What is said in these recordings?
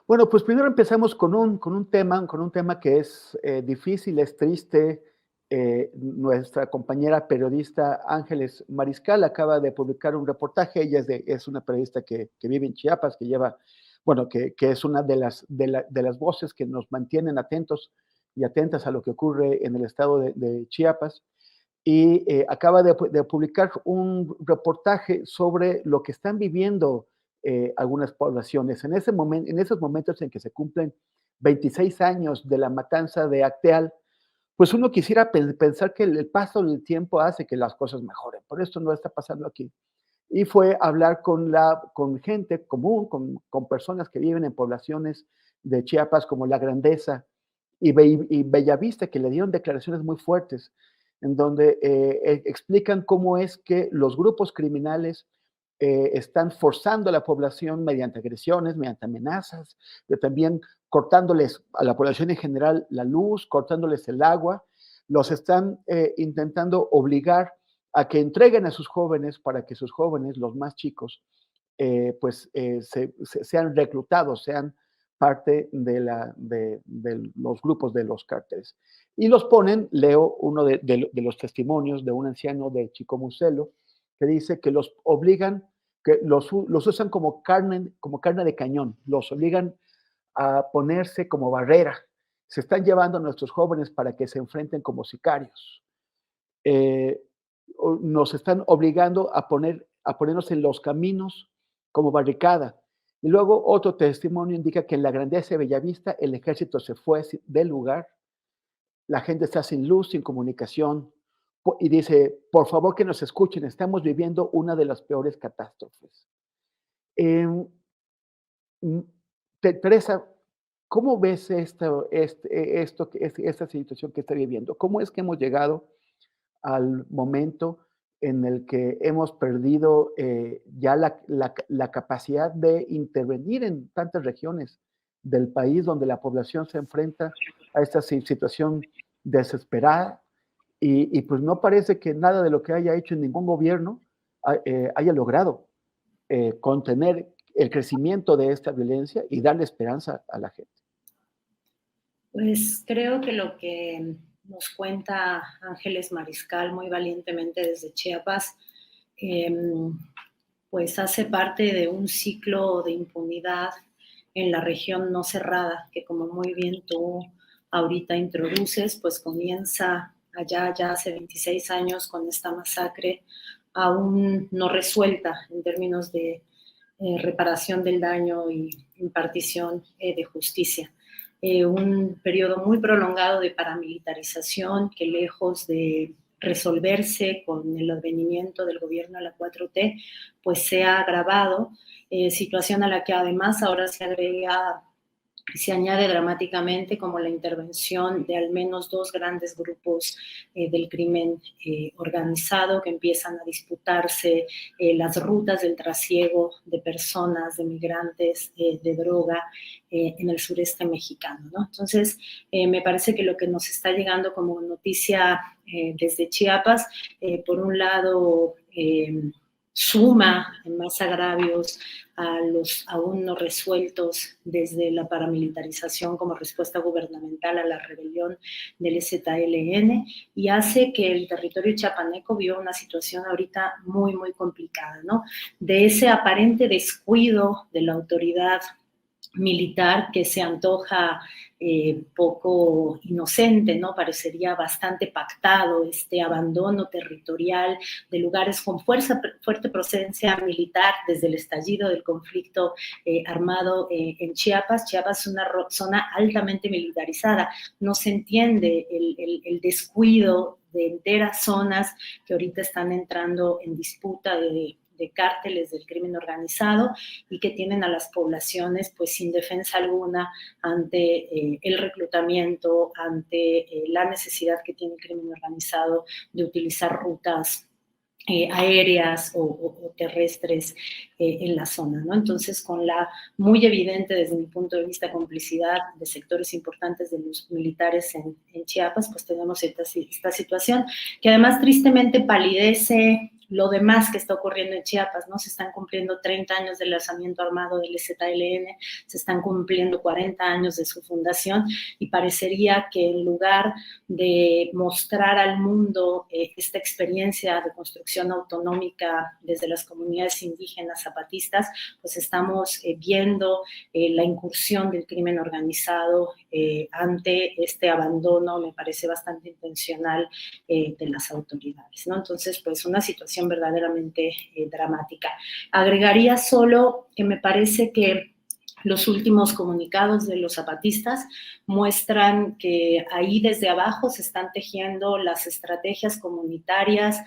Bueno, pues primero empezamos con un tema que es difícil, es triste. Nuestra compañera periodista Ángeles Mariscal acaba de publicar un reportaje. Ella es una periodista que vive en Chiapas, que es una de las voces que nos mantienen atentos y atentas a lo que ocurre en el estado de Chiapas. Y acaba de publicar un reportaje sobre lo que están viviendo algunas poblaciones. En esos momentos en que se cumplen 26 años de la matanza de Acteal, pues uno quisiera pensar que el paso del tiempo hace que las cosas mejoren, pero esto no está pasando aquí. Y fue a hablar con gente común, con personas que viven en poblaciones de Chiapas como La Grandeza y Bellavista, que le dieron declaraciones muy fuertes, en donde explican cómo es que los grupos criminales están forzando a la población mediante agresiones, mediante amenazas, pero también cortándoles a la población en general la luz, cortándoles el agua. Los están intentando obligar a que entreguen a sus jóvenes para que sus jóvenes, los más chicos, sean reclutados, sean parte de los grupos de los cárteles. Y los ponen, leo uno de los testimonios de un anciano de Chicomucelo, que dice que los obligan, que los usan como carne de cañón, los obligan a ponerse como barrera. Se están llevando a nuestros jóvenes para que se enfrenten como sicarios. Eh, Nos están obligando a ponernos en los caminos como barricada. Y luego otro testimonio indica que en la Grandeza de Bellavista el ejército se fue del lugar, la gente está sin luz, sin comunicación, y dice, por favor que nos escuchen, estamos viviendo una de las peores catástrofes. Em, mm, Teresa, ¿cómo ves esta situación que está viviendo? ¿Cómo es que hemos llegado al momento en el que hemos perdido ya la capacidad de intervenir en tantas regiones del país donde la población se enfrenta a esta situación desesperada? Y pues no parece que nada de lo que haya hecho ningún gobierno haya logrado contener el crecimiento de esta violencia y darle esperanza a la gente. Pues creo que lo que nos cuenta Ángeles Mariscal muy valientemente desde Chiapas, eh, pues hace parte de un ciclo de impunidad en la región no cerrada, que como muy bien tú ahorita introduces, pues comienza allá ya hace 26 años con esta masacre aún no resuelta en términos de reparación del daño y impartición de justicia. Un periodo muy prolongado de paramilitarización que lejos de resolverse con el advenimiento del gobierno de la 4T, pues se ha agravado, situación a la que además ahora se añade dramáticamente como la intervención de al menos dos grandes grupos del crimen organizado que empiezan a disputarse las rutas del trasiego de personas, de migrantes, de droga en el sureste mexicano, ¿no? Entonces, me parece que lo que nos está llegando como noticia desde Chiapas, por un lado, suma más agravios a los aún no resueltos desde la paramilitarización como respuesta gubernamental a la rebelión del ZLN y hace que el territorio chiapaneco viva una situación ahorita muy, muy complicada, ¿no? De ese aparente descuido de la autoridad militar que se antoja poco inocente, ¿no? Parecería bastante pactado este abandono territorial de lugares con fuerte presencia militar desde el estallido del conflicto armado en Chiapas. Chiapas es una zona altamente militarizada. No se entiende el descuido de enteras zonas que ahorita están entrando en disputa de cárteles del crimen organizado y que tienen a las poblaciones pues sin defensa alguna ante el reclutamiento, ante la necesidad que tiene el crimen organizado de utilizar rutas aéreas o terrestres en la zona, ¿no? Entonces, con la muy evidente, desde mi punto de vista, complicidad de sectores importantes de los militares en Chiapas, pues tenemos esta situación que además tristemente palidece lo demás que está ocurriendo en Chiapas, ¿no? Se están cumpliendo 30 años del alzamiento armado del EZLN, se están cumpliendo 40 años de su fundación y parecería que en lugar de mostrar al mundo esta experiencia de construcción autonómica desde las comunidades indígenas zapatistas, pues estamos viendo la incursión del crimen organizado ante este abandono, me parece bastante intencional, de las autoridades, ¿no? Entonces, pues una situación verdaderamente dramática. Agregaría solo que me parece que los últimos comunicados de los zapatistas muestran que ahí desde abajo se están tejiendo las estrategias comunitarias,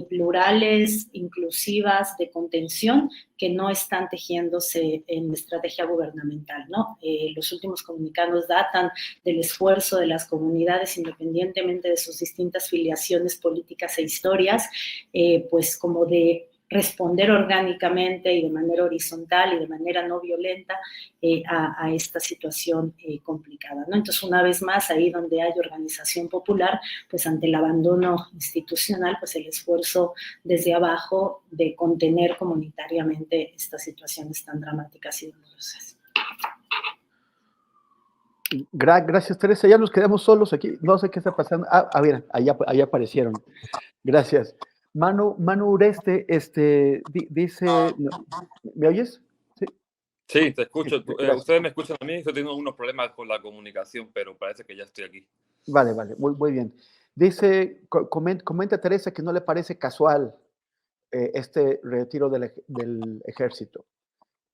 plurales, inclusivas, de contención, que no están tejiéndose en estrategia gubernamental, ¿no? Los últimos comunicados datan del esfuerzo de las comunidades, independientemente de sus distintas filiaciones políticas e historias, pues como de responder orgánicamente y de manera horizontal y de manera no violenta a esta situación complicada, ¿no? Entonces, una vez más, ahí donde hay organización popular, pues ante el abandono institucional, pues el esfuerzo desde abajo de contener comunitariamente estas situaciones tan dramáticas y dolorosas. Gracias, Teresa. Ya nos quedamos solos aquí. No sé qué está pasando. A ver, allá aparecieron. Gracias. Manu Ureste, dice, ¿me oyes? Sí. Sí, te escucho. Ustedes me escuchan a mí. Estoy teniendo unos problemas con la comunicación, pero parece que ya estoy aquí. Vale, muy bien. Dice, comenta Teresa que no le parece casual este retiro del ejército.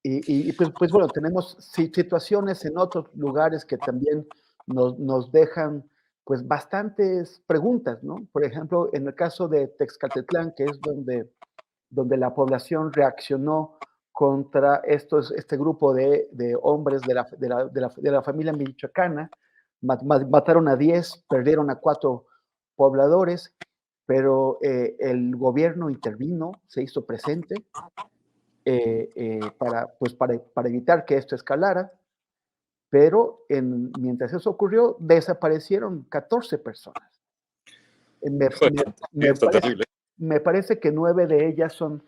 Y pues bueno, tenemos situaciones en otros lugares que también nos dejan pues bastantes preguntas, ¿no? Por ejemplo, en el caso de Texcaltetlán, que es donde la población reaccionó contra este grupo de hombres de la familia michoacana, mataron a 10, perdieron a 4 pobladores, pero el gobierno intervino, se hizo presente para evitar que esto escalara, pero mientras eso ocurrió, desaparecieron 14 personas. Me parece que 9 de ellas son,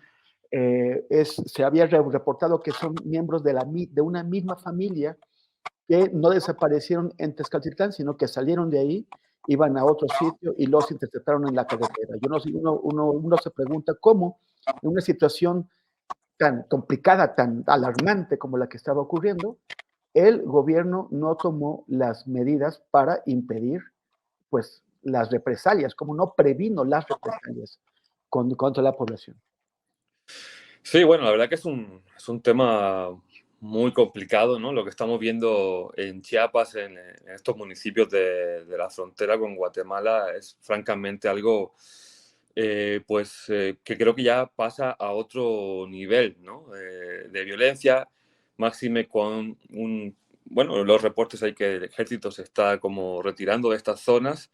se había reportado que son miembros de una misma familia que no desaparecieron en Texcaltitlán, sino que salieron de ahí, iban a otro sitio y los interceptaron en la carretera. Yo no sé, uno se pregunta cómo, en una situación tan complicada, tan alarmante como la que estaba ocurriendo, el gobierno no tomó las medidas para impedir, pues, las represalias, como no previno las represalias contra la población. Sí, bueno, la verdad que es un tema muy complicado, ¿no? Lo que estamos viendo en Chiapas, en estos municipios de la frontera con Guatemala, es francamente algo que creo que ya pasa a otro nivel, ¿no? De violencia, máxime con los reportes hay que el ejército se está como retirando de estas zonas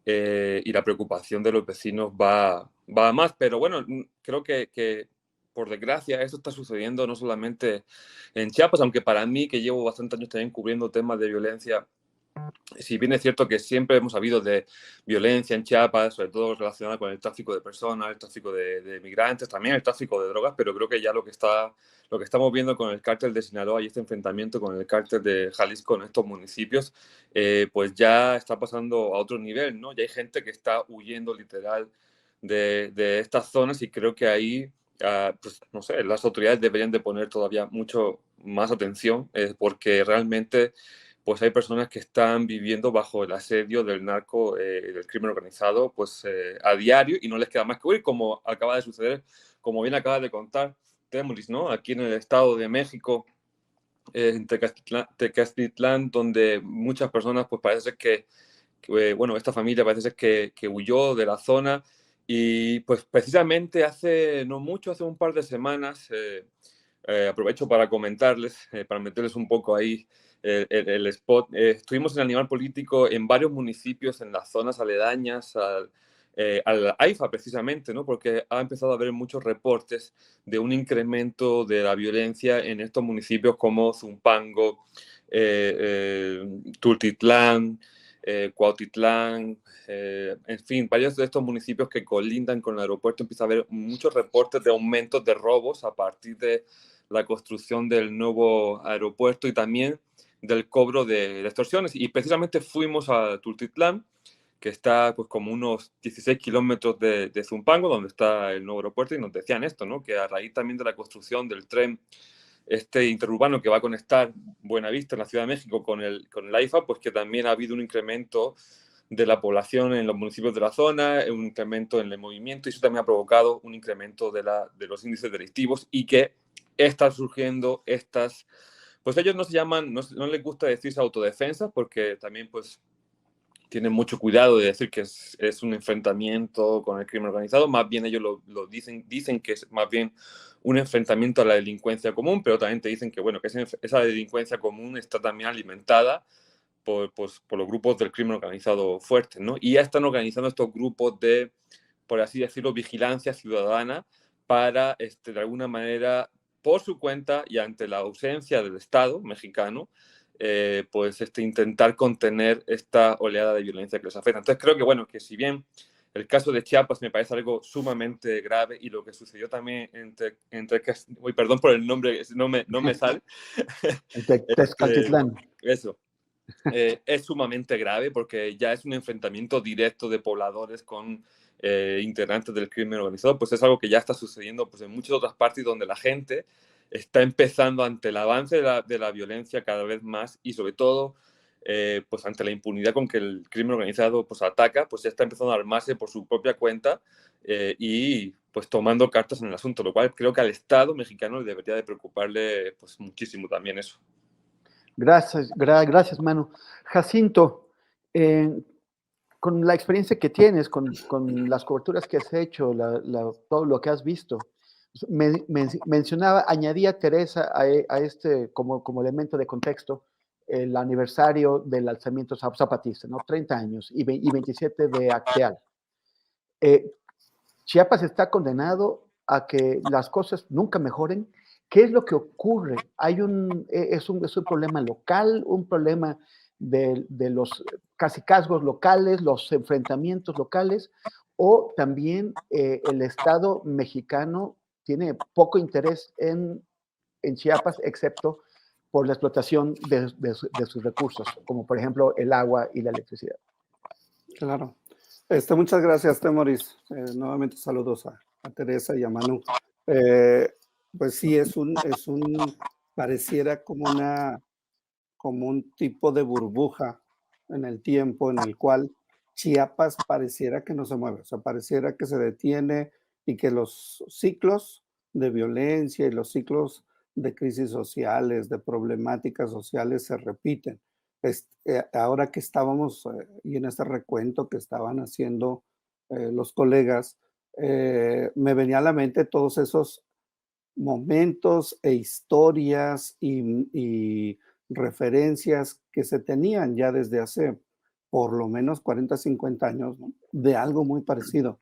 y la preocupación de los vecinos va a más, pero bueno, creo que por desgracia esto está sucediendo no solamente en Chiapas, aunque para mí, que llevo bastantes años también cubriendo temas de violencia, si bien es cierto que siempre hemos habido de violencia en Chiapas, sobre todo relacionada con el tráfico de personas, el tráfico de migrantes, también el tráfico de drogas, pero creo que ya lo que estamos viendo con el cártel de Sinaloa y este enfrentamiento con el cártel de Jalisco en estos municipios, pues ya está pasando a otro nivel, ¿no? Ya hay gente que está huyendo literal de estas zonas y creo que ahí, pues no sé, las autoridades deberían de poner todavía mucho más atención porque realmente pues hay personas que están viviendo bajo el asedio del narco, del crimen organizado, pues a diario y no les queda más que huir, como acaba de suceder, como bien acaba de contar Temuris, ¿no? Aquí en el Estado de México, en Tecaztitlán, donde muchas personas, pues parece que esta familia parece que huyó de la zona y pues precisamente hace no mucho, hace un par de semanas, aprovecho para comentarles, para meterles un poco ahí el spot. Estuvimos en Animal Político en varios municipios, en las zonas aledañas al AIFA precisamente, ¿no? Porque ha empezado a haber muchos reportes de un incremento de la violencia en estos municipios como Zumpango, Tultitlán, Cuautitlán, en fin, varios de estos municipios que colindan con el aeropuerto empieza a haber muchos reportes de aumentos de robos a partir de la construcción del nuevo aeropuerto y también del cobro de extorsiones. Y precisamente fuimos a Tultitlán, que está pues como unos 16 kilómetros de Zumpango, donde está el nuevo aeropuerto, y nos decían esto, ¿no? Que a raíz también de la construcción del tren interurbano que va a conectar Buenavista en la Ciudad de México con el AIFA, pues que también ha habido un incremento de la población en los municipios de la zona, un incremento en el movimiento, y eso también ha provocado un incremento de los índices delictivos, y que están surgiendo pues ellos no se llaman, no les gusta decirse autodefensa, porque también pues tienen mucho cuidado de decir que es un enfrentamiento con el crimen organizado, más bien ellos lo dicen que es más bien un enfrentamiento a la delincuencia común, pero también te dicen que, bueno, que esa delincuencia común está también alimentada por los grupos del crimen organizado fuertes, ¿no? Y ya están organizando estos grupos de, por así decirlo, vigilancia ciudadana para, de alguna manera, por su cuenta y ante la ausencia del Estado mexicano, pues intentar contener esta oleada de violencia que les afecta. Entonces creo que, bueno, que si bien el caso de Chiapas me parece algo sumamente grave, y lo que sucedió también uy, perdón por el nombre, no me sale. Tezcatitlán. Eso. Es sumamente grave porque ya es un enfrentamiento directo de pobladores con integrantes del crimen organizado, pues es algo que ya está sucediendo pues en muchas otras partes donde la gente está empezando ante el avance de la violencia cada vez más, y sobre todo pues ante la impunidad con que el crimen organizado pues ataca, pues ya está empezando a armarse por su propia cuenta y pues tomando cartas en el asunto, lo cual creo que al Estado mexicano le debería de preocuparle pues muchísimo también eso. Gracias, Manu. Jacinto, con la experiencia que tienes, con las coberturas que has hecho, todo lo que has visto, mencionaba, añadía Teresa a como elemento de contexto, el aniversario del alzamiento zapatista, ¿no? 30 años y 27 de Acteal. Chiapas está condenado a que las cosas nunca mejoren. ¿Qué es lo que ocurre? Es un problema local, un problema de los cacicazgos locales, los enfrentamientos locales, o también el Estado mexicano tiene poco interés en Chiapas, excepto por la explotación de sus recursos, como por ejemplo el agua y la electricidad. Claro. Muchas gracias, Temoris. Nuevamente saludos a Teresa y a Manu. Pues sí, pareciera como un tipo de burbuja en el tiempo en el cual Chiapas pareciera que no se mueve, o sea, pareciera que se detiene y que los ciclos de violencia y los ciclos de crisis sociales, de problemáticas sociales se repiten. Ahora que estábamos, y en este recuento que estaban haciendo los colegas, me venía a la mente todos esos momentos e historias y referencias que se tenían ya desde hace por lo menos 40, 50 años, ¿no? De algo muy parecido,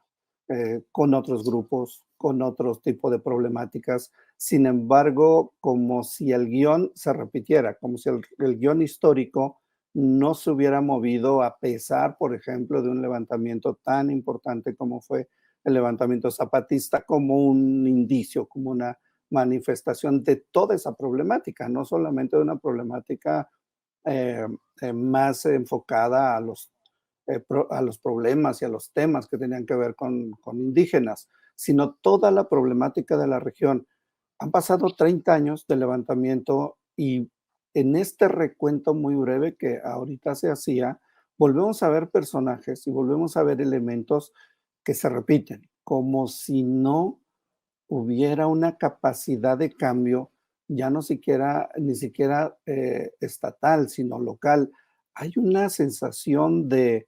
con otros grupos, con otro tipo de problemáticas. Sin embargo, como si el guión se repitiera, como si el guión histórico no se hubiera movido a pesar, por ejemplo, de un levantamiento tan importante como fue el levantamiento zapatista, como un indicio, como una manifestación de toda esa problemática, no solamente de una problemática más enfocada a los problemas y a los temas que tenían que ver con indígenas, sino toda la problemática de la región. Han pasado 30 años de levantamiento, y en este recuento muy breve que ahorita se hacía, volvemos a ver personajes y volvemos a ver elementos que se repiten, como si no hubiera una capacidad de cambio, ya ni siquiera estatal, sino local. Hay una sensación de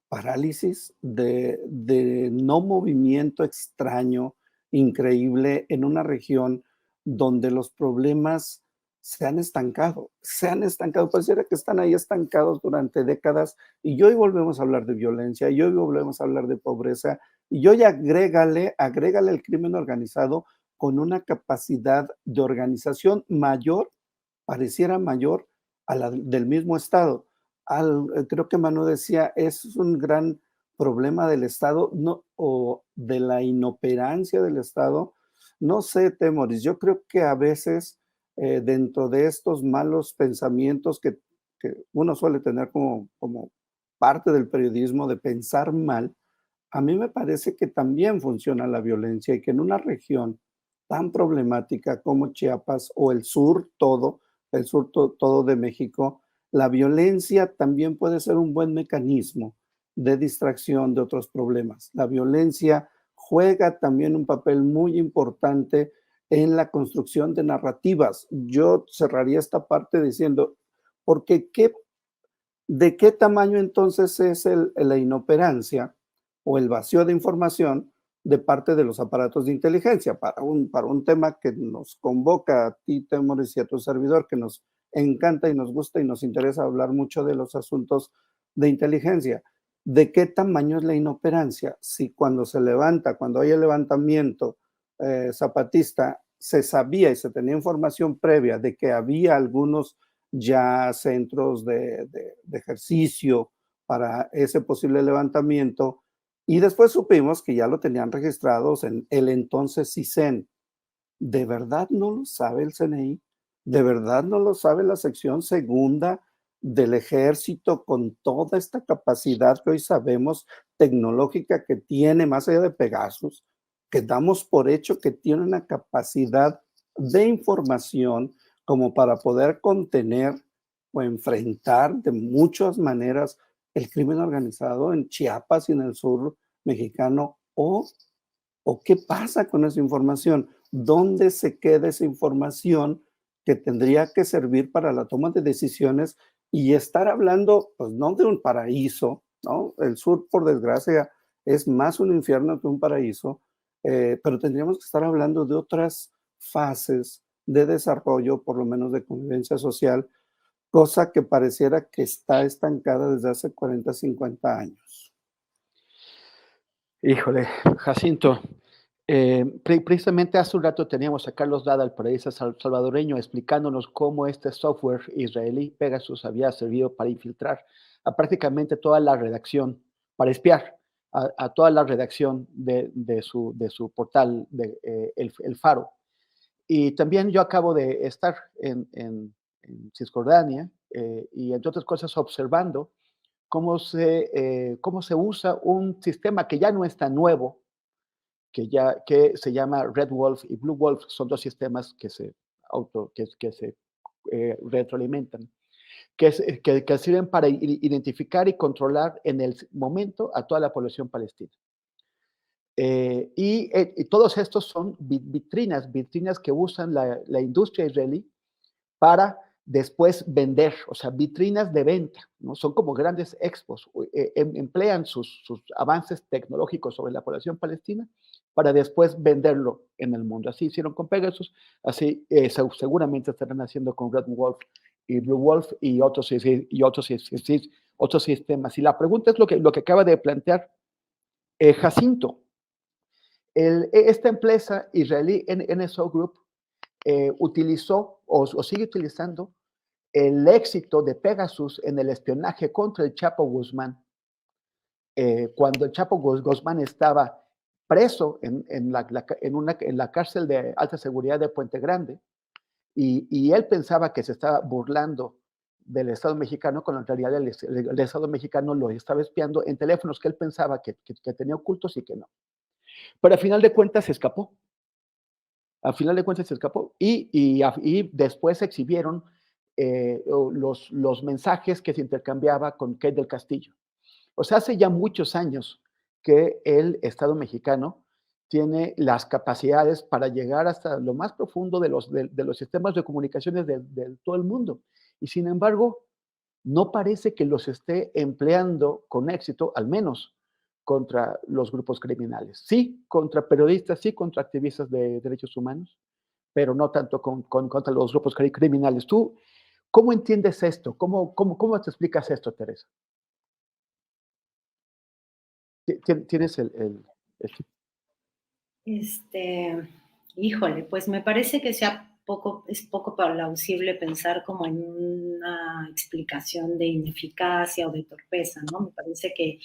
parálisis, de no movimiento extraño, increíble, en una región donde los problemas se han estancado, pareciera que están ahí estancados durante décadas, y hoy volvemos a hablar de violencia, y hoy volvemos a hablar de pobreza, y hoy agrégale el crimen organizado con una capacidad de organización mayor, pareciera mayor a la del mismo Estado. creo que Manu decía, es un gran problema del Estado, no, o de la inoperancia del Estado. No sé, Temoris, yo creo que a veces dentro de estos malos pensamientos que uno suele tener como parte del periodismo de pensar mal, a mí me parece que también funciona la violencia y que en una región tan problemática como Chiapas o el sur todo de México, la violencia también puede ser un buen mecanismo de distracción de otros problemas. La violencia juega también un papel muy importante en la construcción de narrativas. Yo cerraría esta parte diciendo, porque ¿de qué tamaño entonces es la inoperancia o el vacío de información de parte de los aparatos de inteligencia? Para un tema que nos convoca a ti, Temoris, y a tu servidor, que nos encanta y nos gusta y nos interesa hablar mucho de los asuntos de inteligencia. ¿De qué tamaño es la inoperancia? Si cuando cuando hay el levantamiento zapatista, se sabía y se tenía información previa de que había algunos ya centros de ejercicio para ese posible levantamiento, y después supimos que ya lo tenían registrados en el entonces CISEN. ¿De verdad no lo sabe el CNI? ¿De verdad no lo sabe la sección segunda del ejército con toda esta capacidad que hoy sabemos tecnológica que tiene, más allá de Pegasus, que damos por hecho que tiene una capacidad de información como para poder contener o enfrentar de muchas maneras el crimen organizado en Chiapas y en el sur mexicano? ¿O qué pasa con esa información? ¿Dónde se queda esa información que tendría que servir para la toma de decisiones y estar hablando, pues no de un paraíso, ¿no? El sur, por desgracia, es más un infierno que un paraíso, pero tendríamos que estar hablando de otras fases de desarrollo, por lo menos de convivencia social, cosa que pareciera que está estancada desde hace 40, 50 años. Híjole, Jacinto, precisamente hace un rato teníamos a Carlos Dada, el periodista salvadoreño, explicándonos cómo este software israelí, Pegasus, había servido para infiltrar a prácticamente toda la redacción, para espiar a toda la redacción de su portal, el Faro. Y también yo acabo de estar en Cisjordania y, entre otras cosas, observando cómo se usa un sistema que ya no es tan nuevo, que se llama Red Wolf y Blue Wolf. Son dos sistemas que se retroalimentan, que sirven para identificar y controlar en el momento a toda la población palestina. Y todos estos son vitrinas que usan la industria israelí para después vender, o sea, vitrinas de venta, ¿no? Son como grandes expos, emplean sus avances tecnológicos sobre la población palestina para después venderlo en el mundo. Así hicieron con Pegasus, así seguramente estarán haciendo con Red Wolf y Blue Wolf y otros sistemas. Y la pregunta es lo que acaba de plantear Jacinto. Esta empresa israelí, NSO Group, utilizó o sigue utilizando el éxito de Pegasus en el espionaje contra el Chapo Guzmán. Cuando el Chapo Guzmán estaba preso en la cárcel de alta seguridad de Puente Grande, y él pensaba que se estaba burlando del Estado mexicano, cuando en realidad el Estado mexicano lo estaba espiando en teléfonos que él pensaba que tenía ocultos y que no. Pero al final de cuentas se escapó. Al final de cuentas se escapó y después se exhibieron los mensajes que se intercambiaba con Kate del Castillo. O sea, hace ya muchos años que el Estado mexicano tiene las capacidades para llegar hasta lo más profundo de los sistemas de comunicaciones de todo el mundo. Y sin embargo, no parece que los esté empleando con éxito, al menos contra los grupos criminales. Sí, contra periodistas, sí, contra activistas de derechos humanos, pero no tanto contra los grupos criminales. ¿Tú cómo entiendes esto? ¿Cómo te explicas esto, Teresa? ¿Tienes el- Híjole, pues me parece que se ha es poco plausible pensar como en una explicación de ineficacia o de torpeza, ¿no? Me parece que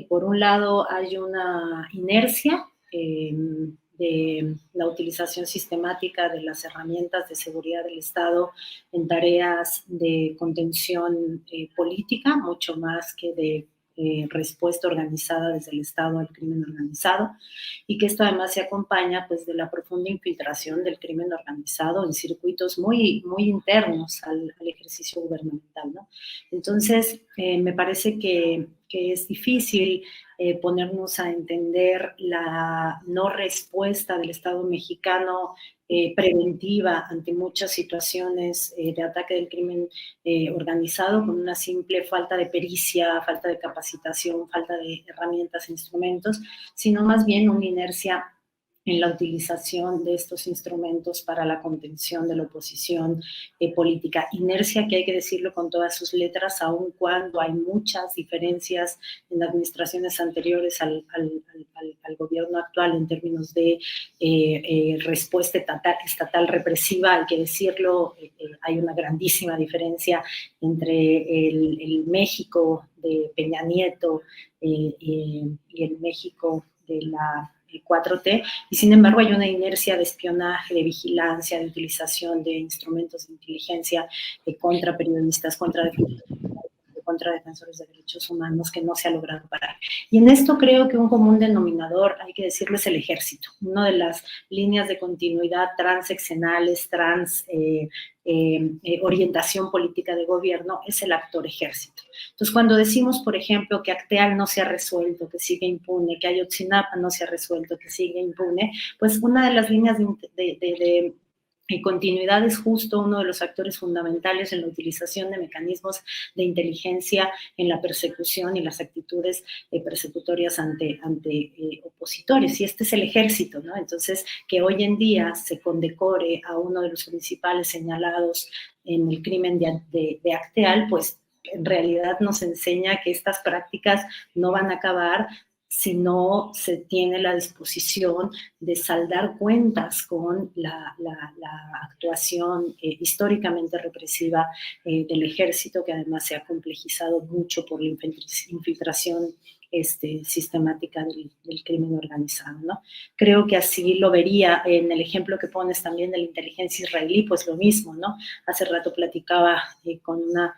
por un lado hay una inercia de la utilización sistemática de las herramientas de seguridad del Estado en tareas de contención política, mucho más que de respuesta organizada desde el Estado al crimen organizado, y que esto además se acompaña pues de la profunda infiltración del crimen organizado en circuitos muy, muy internos al ejercicio gubernamental, ¿no? Entonces, me parece que es difícil ponernos a entender la no respuesta del Estado mexicano preventiva ante muchas situaciones de ataque del crimen organizado con una simple falta de pericia, falta de capacitación, falta de herramientas e instrumentos, sino más bien una inercia en la utilización de estos instrumentos para la contención de la oposición política. Inercia que hay que decirlo con todas sus letras, aun cuando hay muchas diferencias en administraciones anteriores al gobierno actual en términos de respuesta estatal represiva, hay que decirlo, hay una grandísima diferencia entre el México de Peña Nieto y el México de la 4T, y sin embargo hay una inercia de espionaje, de vigilancia, de utilización de instrumentos de inteligencia contra periodistas, contra defensores de derechos humanos que no se ha logrado parar. Y en esto creo que un común denominador, hay que decirlo, es el ejército. Una de las líneas de continuidad transseccionales, orientación política de gobierno es el actor ejército. Entonces, cuando decimos, por ejemplo, que Acteal no se ha resuelto, que sigue impune, que Ayotzinapa no se ha resuelto, que sigue impune, pues una de las líneas de continuidad es justo uno de los actores fundamentales en la utilización de mecanismos de inteligencia en la persecución y las actitudes persecutorias ante opositores, y este es el ejército, ¿no? Entonces, que hoy en día se condecore a uno de los principales señalados en el crimen de Acteal, pues en realidad nos enseña que estas prácticas no van a acabar si no se tiene la disposición de saldar cuentas con la actuación históricamente represiva del ejército, que además se ha complejizado mucho por la infiltración sistemática del crimen organizado, ¿no? Creo que así lo vería en el ejemplo que pones también de la inteligencia israelí, pues lo mismo, ¿no? Hace rato platicaba con una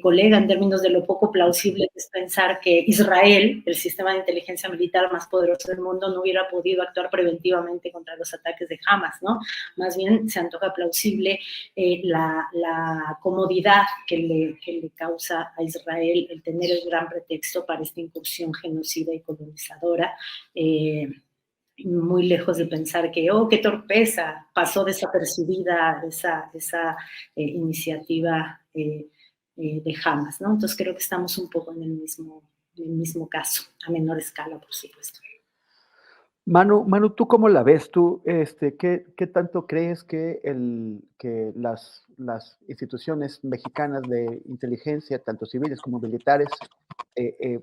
colega en términos de lo poco plausible que es pensar que Israel, el sistema de inteligencia militar más poderoso del mundo, no hubiera podido actuar preventivamente contra los ataques de Hamas, ¿no? Más bien se antoja plausible la comodidad que le causa a Israel el tener el gran pretexto para esta incursión genocida y colonizadora, muy lejos de pensar que, oh, qué torpeza, pasó desapercibida esa iniciativa de Hamas, ¿no? Entonces creo que estamos un poco en el mismo caso, a menor escala, por supuesto. Manu, ¿tú cómo la ves? ¿Tú qué tanto crees que las instituciones mexicanas de inteligencia, tanto civiles como militares,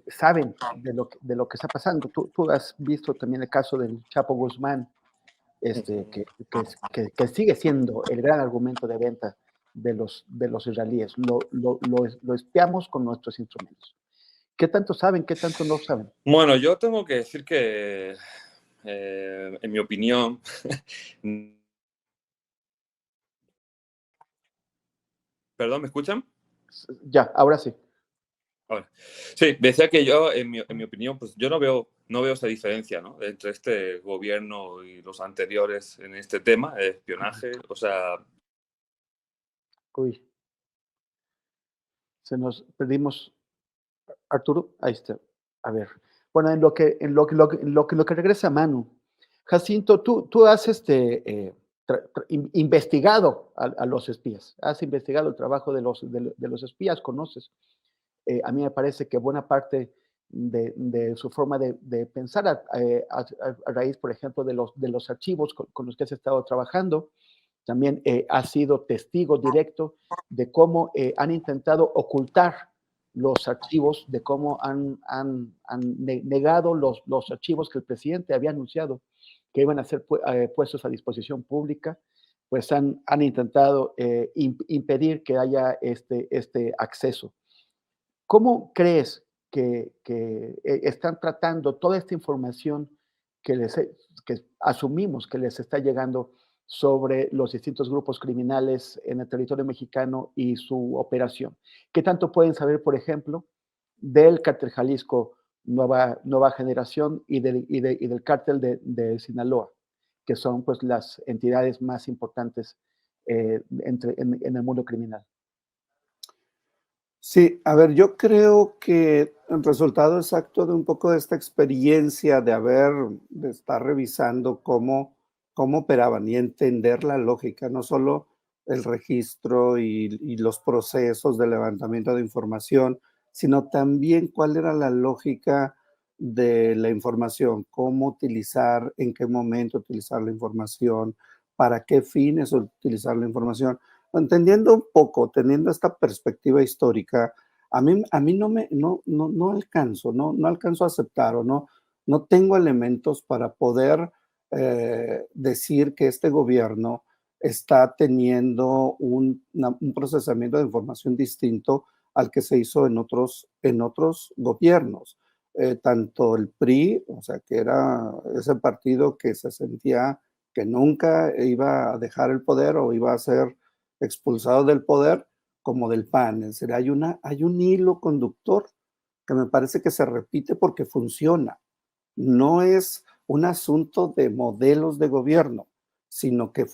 saben de lo que está pasando? Tú has visto también el caso del Chapo Guzmán, que sigue siendo el gran argumento de venta de los israelíes. Lo espiamos con nuestros instrumentos. ¿Qué tanto saben? ¿Qué tanto no saben? Bueno, yo tengo que decir que en mi opinión, ¿perdón, me escuchan? Ya, ahora sí. Ahora. Sí, decía que yo, en mi opinión, pues yo no veo esa diferencia, ¿no? Entre este gobierno y los anteriores en este tema de espionaje. O sea... Uy. Se nos perdimos. Arturo, ahí está. A ver. Bueno, en lo que regresa Manu. Jacinto, tú has investigado a los espías, has investigado el trabajo de los espías, conoces. A mí me parece que buena parte de su forma de pensar a raíz, por ejemplo, de los archivos con los que has estado trabajando, también ha sido testigo directo de cómo han intentado ocultar los archivos, de cómo han negado los archivos que el presidente había anunciado que iban a ser puestos a disposición pública pues han intentado impedir que haya este acceso. ¿Cómo crees que están tratando toda esta información que asumimos que les está llegando sobre los distintos grupos criminales en el territorio mexicano y su operación? ¿Qué tanto pueden saber, por ejemplo, del cártel Jalisco Nueva Generación y del cártel de Sinaloa, que son pues las entidades más importantes en el mundo criminal? Sí, a ver, yo creo que el resultado exacto de un poco de esta experiencia de estar revisando cómo operaban y entender la lógica, no solo el registro y los procesos de levantamiento de información, sino también cuál era la lógica de la información, cómo utilizar, en qué momento utilizar la información, para qué fines utilizar la información. Entendiendo un poco, teniendo esta perspectiva histórica, a mí no alcanzo, no alcanzo a aceptar o no tengo elementos para poder decir que este gobierno está teniendo un procesamiento de información distinto al que se hizo en otros gobiernos. Tanto el PRI, o sea, que era ese partido que se sentía que nunca iba a dejar el poder o iba a ser expulsado del poder, como del PAN. Es decir, hay un hilo conductor que me parece que se repite porque funciona. No es un asunto de modelos de gobierno, sino que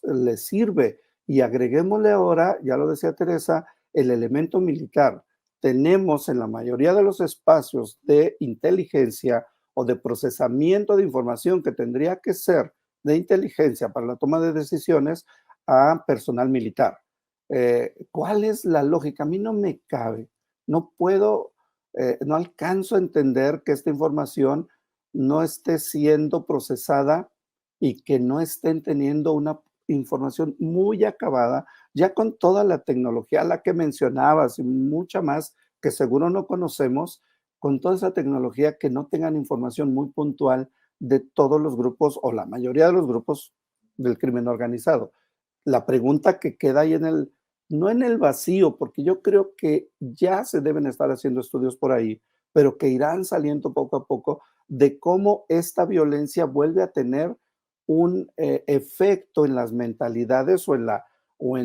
le sirve. Y agreguémosle ahora, ya lo decía Teresa, el elemento militar. Tenemos en la mayoría de los espacios de inteligencia o de procesamiento de información que tendría que ser de inteligencia para la toma de decisiones a personal militar. ¿Cuál es la lógica? A mí no me cabe, no puedo, no alcanzo a entender que esta información no esté siendo procesada y que no estén teniendo una información muy acabada, ya con toda la tecnología, la que mencionabas y mucha más que seguro no conocemos, con toda esa tecnología que no tengan información muy puntual de todos los grupos o la mayoría de los grupos del crimen organizado. La pregunta que queda ahí no en el vacío, porque yo creo que ya se deben estar haciendo estudios por ahí, pero que irán saliendo poco a poco de cómo esta violencia vuelve a tener un efecto en las mentalidades o en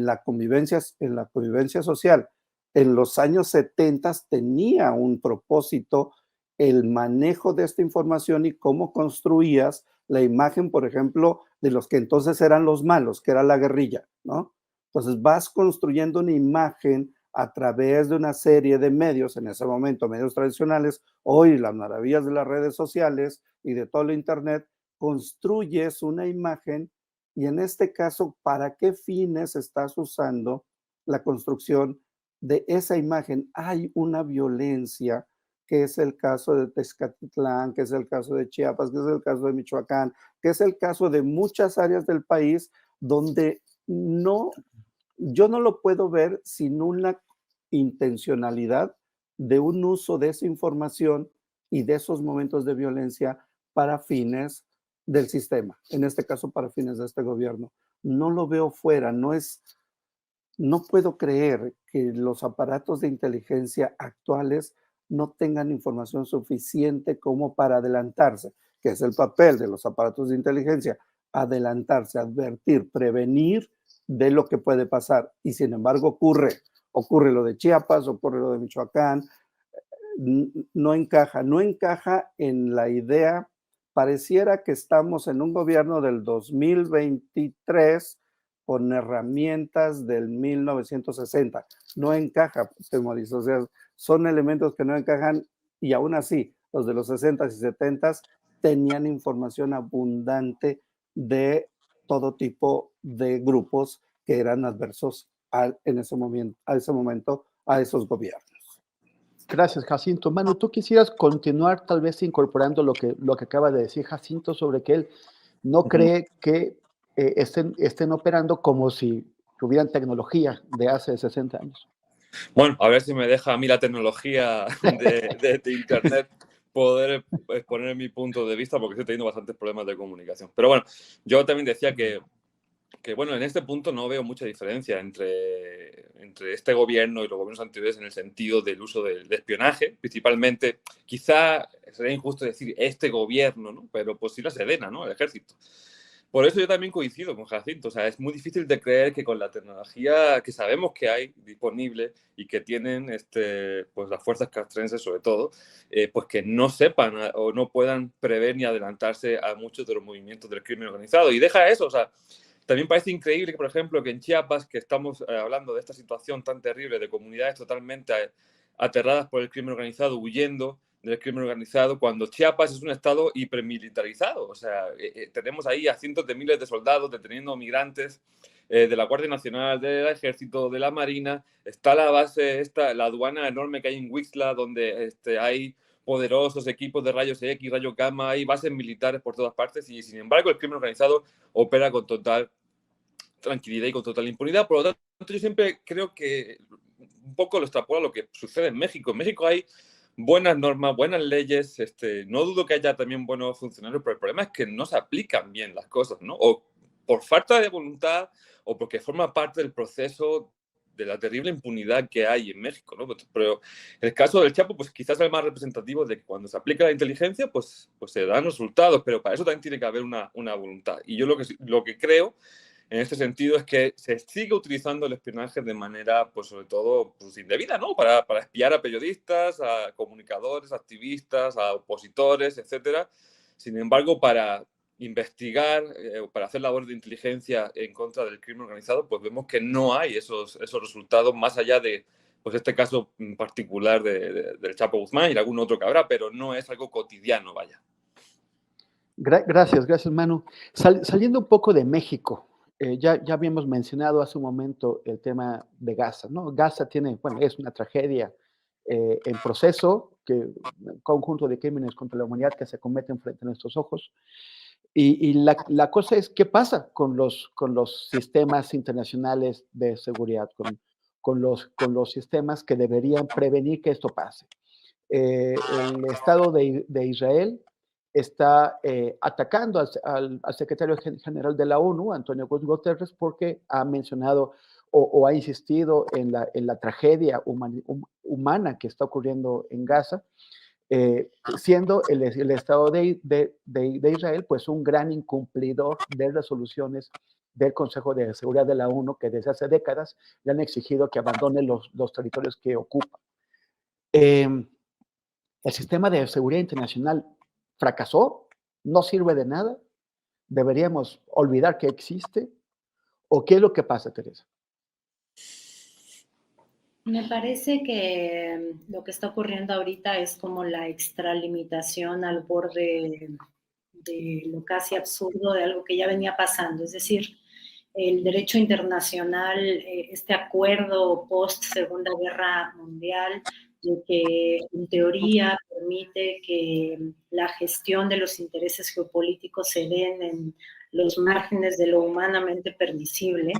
la convivencia social. En los años 70 tenía un propósito el manejo de esta información y cómo construías la imagen, por ejemplo, de los que entonces eran los malos, que era la guerrilla, ¿no? Entonces vas construyendo una imagen a través de una serie de medios, en ese momento medios tradicionales, hoy las maravillas de las redes sociales y de todo el internet, construyes una imagen y en este caso, ¿para qué fines estás usando la construcción de esa imagen? Hay una violencia que es el caso de Tezcatitlán, que es el caso de Chiapas, que es el caso de Michoacán, que es el caso de muchas áreas del país donde yo no lo puedo ver sin una intencionalidad de un uso de esa información y de esos momentos de violencia para fines del sistema, en este caso para fines de este gobierno. No lo veo fuera, no puedo creer que los aparatos de inteligencia actuales no tengan información suficiente como para adelantarse, que es el papel de los aparatos de inteligencia, adelantarse, advertir, prevenir de lo que puede pasar. Y sin embargo ocurre lo de Chiapas, ocurre lo de Michoacán, no encaja en la idea. Pareciera que estamos en un gobierno del 2023 con herramientas del 1960. No encaja, Temoris, o sea, son elementos que no encajan y aún así, los de los 60s y 70s tenían información abundante de todo tipo de grupos que eran adversos a ese momento a esos gobiernos. Gracias, Jacinto. Manu, ¿tú quisieras continuar tal vez incorporando lo que acaba de decir Jacinto sobre que él no cree que estén operando como si tuvieran tecnología de hace 60 años? Bueno, a ver si me deja a mí la tecnología de Internet poder exponer mi punto de vista, porque estoy teniendo bastantes problemas de comunicación. Pero bueno, yo también decía que que, bueno, en este punto no veo mucha diferencia entre este gobierno y los gobiernos anteriores en el sentido del uso de espionaje, principalmente. Quizá sería injusto decir este gobierno, ¿no? Pero pues sí la Sedena, ¿no? El ejército. Por eso yo también coincido con Jacinto. O sea, es muy difícil de creer que con la tecnología que sabemos que hay disponible y que tienen pues las fuerzas castrenses sobre todo, pues que no sepan o no puedan prever ni adelantarse a muchos de los movimientos del crimen organizado. Y deja eso, o sea, también parece increíble que, por ejemplo, que en Chiapas, que estamos hablando de esta situación tan terrible de comunidades totalmente aterradas por el crimen organizado, huyendo del crimen organizado, cuando Chiapas es un estado hipermilitarizado. O sea, tenemos ahí a cientos de miles de soldados deteniendo migrantes de la Guardia Nacional, del Ejército, de la Marina. Está la base, la aduana enorme que hay en Huixla, donde hay poderosos equipos de rayos X, rayos gamma, hay bases militares por todas partes y, sin embargo, el crimen organizado opera con total tranquilidad y con total impunidad. Por lo tanto, yo siempre creo que un poco lo extrapola a lo que sucede en México. En México hay buenas normas, buenas leyes, no dudo que haya también buenos funcionarios, pero el problema es que no se aplican bien las cosas, ¿no? O por falta de voluntad o porque forma parte del proceso de la terrible impunidad que hay en México, ¿no? Pero el caso del Chapo, pues quizás es el más representativo de que cuando se aplica la inteligencia, pues se dan resultados, pero para eso también tiene que haber una voluntad. Y yo lo que creo en este sentido es que se sigue utilizando el espionaje de manera, pues sobre todo, pues indebida, ¿no? Para espiar a periodistas, a comunicadores, activistas, a opositores, etcétera. Sin embargo, para investigar, para hacer labores de inteligencia en contra del crimen organizado, pues vemos que no hay esos resultados más allá de, pues este caso en particular del Chapo Guzmán y algún otro que habrá, pero no es algo cotidiano, vaya. Gracias, Manu. Saliendo un poco de México, ya habíamos mencionado hace un momento el tema de Gaza, ¿no? Gaza es una tragedia en proceso, un conjunto de crímenes contra la humanidad que se cometen frente a nuestros ojos. Y la cosa es, ¿qué pasa con los sistemas internacionales de seguridad, con los sistemas que deberían prevenir que esto pase? El Estado de Israel está atacando al secretario general de la ONU, Antonio Guterres, porque ha mencionado o ha insistido en la tragedia humana que está ocurriendo en Gaza, siendo el Estado de Israel pues un gran incumplidor de resoluciones del Consejo de Seguridad de la ONU, que desde hace décadas le han exigido que abandone los territorios que ocupa. El sistema de seguridad internacional fracasó, no sirve de nada, deberíamos olvidar que existe, ¿o qué es lo que pasa, Teresa? Me parece que lo que está ocurriendo ahorita es como la extralimitación al borde de lo casi absurdo de algo que ya venía pasando. Es decir, el derecho internacional, este acuerdo post Segunda Guerra Mundial, de que en teoría permite que la gestión de los intereses geopolíticos se den en los márgenes de lo humanamente permisible,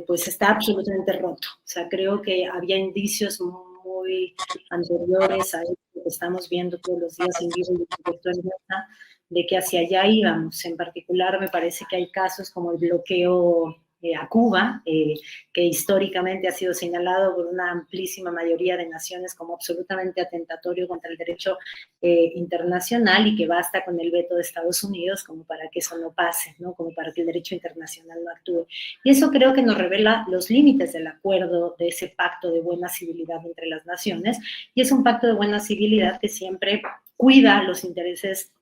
pues está absolutamente roto. O sea, creo que había indicios muy anteriores a esto que estamos viendo todos los días en vivo y en directo en Gaza, de que hacia allá íbamos. En particular, me parece que hay casos como el bloqueo a Cuba, que históricamente ha sido señalado por una amplísima mayoría de naciones como absolutamente atentatorio contra el derecho internacional, y que basta con el veto de Estados Unidos como para que eso no pase, ¿no? Como para que el derecho internacional no actúe. Y eso creo que nos revela los límites del acuerdo, de ese pacto de buena civilidad entre las naciones, y es un pacto de buena civilidad que siempre cuida los intereses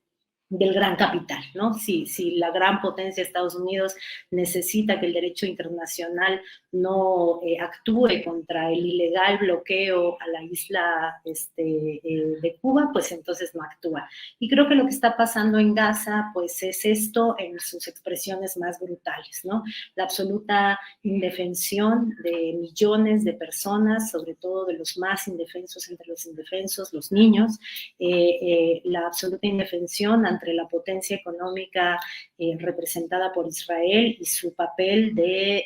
del gran capital, ¿no? Si la gran potencia Estados Unidos necesita que el derecho internacional no actúe contra el ilegal bloqueo a la isla de Cuba, pues entonces no actúa. Y creo que lo que está pasando en Gaza, pues es esto en sus expresiones más brutales, ¿no? La absoluta indefensión de millones de personas, sobre todo de los más indefensos entre los indefensos, los niños, la absoluta indefensión ante la potencia económica representada por Israel y su papel de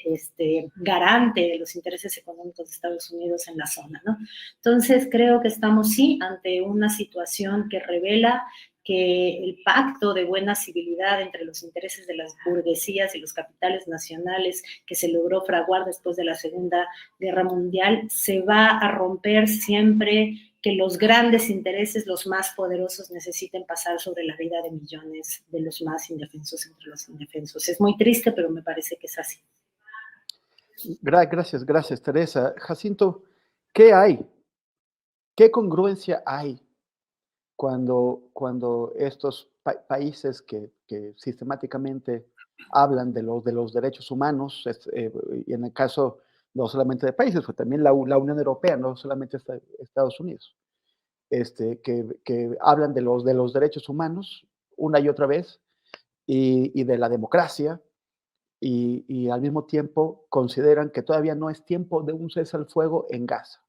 garante de los intereses económicos de Estados Unidos en la zona, ¿no? Entonces creo que estamos sí ante una situación que revela que el pacto de buena civilidad entre los intereses de las burguesías y los capitales nacionales que se logró fraguar después de la Segunda Guerra Mundial se va a romper siempre que los grandes intereses, los más poderosos, necesiten pasar sobre la vida de millones de los más indefensos entre los indefensos. Es muy triste, pero me parece que es así. Gracias, Teresa. Jacinto, ¿qué hay? ¿Qué congruencia hay cuando estos países que sistemáticamente hablan de los derechos humanos, y en el caso no solamente de países, pero también la Unión Europea, no solamente Estados Unidos, que hablan de los derechos humanos una y otra vez y de la democracia, y al mismo tiempo consideran que todavía no es tiempo de un cese al fuego en Gaza?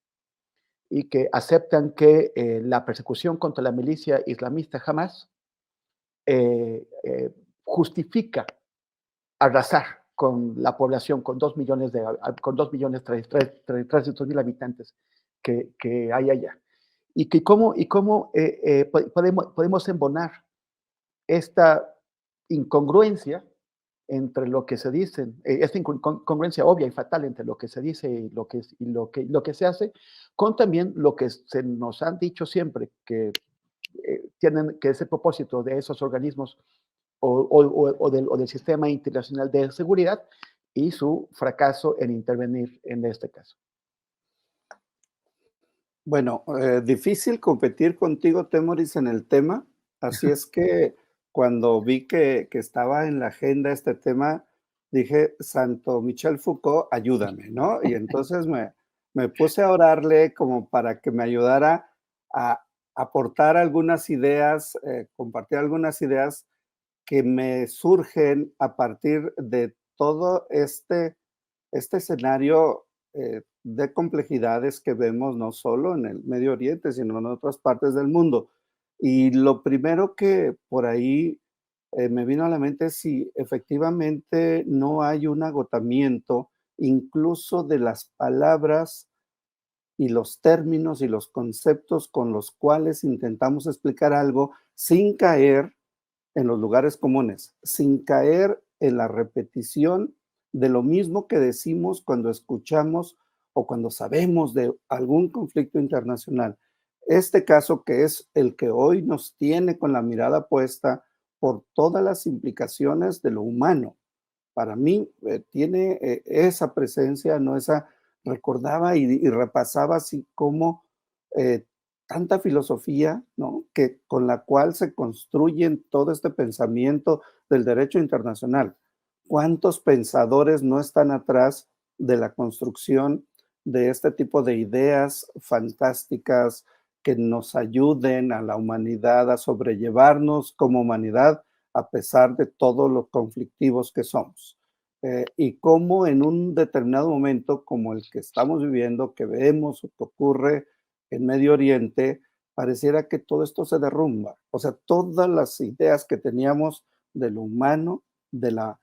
Y que aceptan que la persecución contra la milicia islamista Hamas justifica arrasar con la población, con 2.300.000 habitantes que hay allá. Y cómo podemos embonar esta incongruencia entre lo que se dice, esta incongruencia obvia y fatal entre lo que se dice y lo que se hace, con también lo que se nos han dicho siempre, que tienen que ese propósito de esos organismos o del sistema internacional de seguridad y su fracaso en intervenir en este caso. Bueno, difícil competir contigo, Temoris, en el tema, así es que cuando vi que estaba en la agenda este tema, dije, Santo Michel Foucault, ayúdame, ¿no? Y entonces me puse a orarle como para que me ayudara a aportar algunas ideas, compartir algunas ideas que me surgen a partir de todo este escenario de complejidades que vemos no solo en el Medio Oriente, sino en otras partes del mundo. Y lo primero que por ahí me vino a la mente es si efectivamente no hay un agotamiento incluso de las palabras y los términos y los conceptos con los cuales intentamos explicar algo sin caer en los lugares comunes, sin caer en la repetición de lo mismo que decimos cuando escuchamos o cuando sabemos de algún conflicto internacional. Este caso, que es el que hoy nos tiene con la mirada puesta por todas las implicaciones de lo humano, para mí tiene esa presencia, no esa, recordaba y repasaba así como tanta filosofía, ¿no? Que con la cual se construyen todo este pensamiento del derecho internacional. ¿Cuántos pensadores no están atrás de la construcción de este tipo de ideas fantásticas que nos ayuden a la humanidad a sobrellevarnos como humanidad a pesar de todos los conflictivos que somos? Y cómo en un determinado momento como el que estamos viviendo, que vemos o que ocurre en Medio Oriente, pareciera que todo esto se derrumba. O sea, todas las ideas que teníamos de lo humano, de la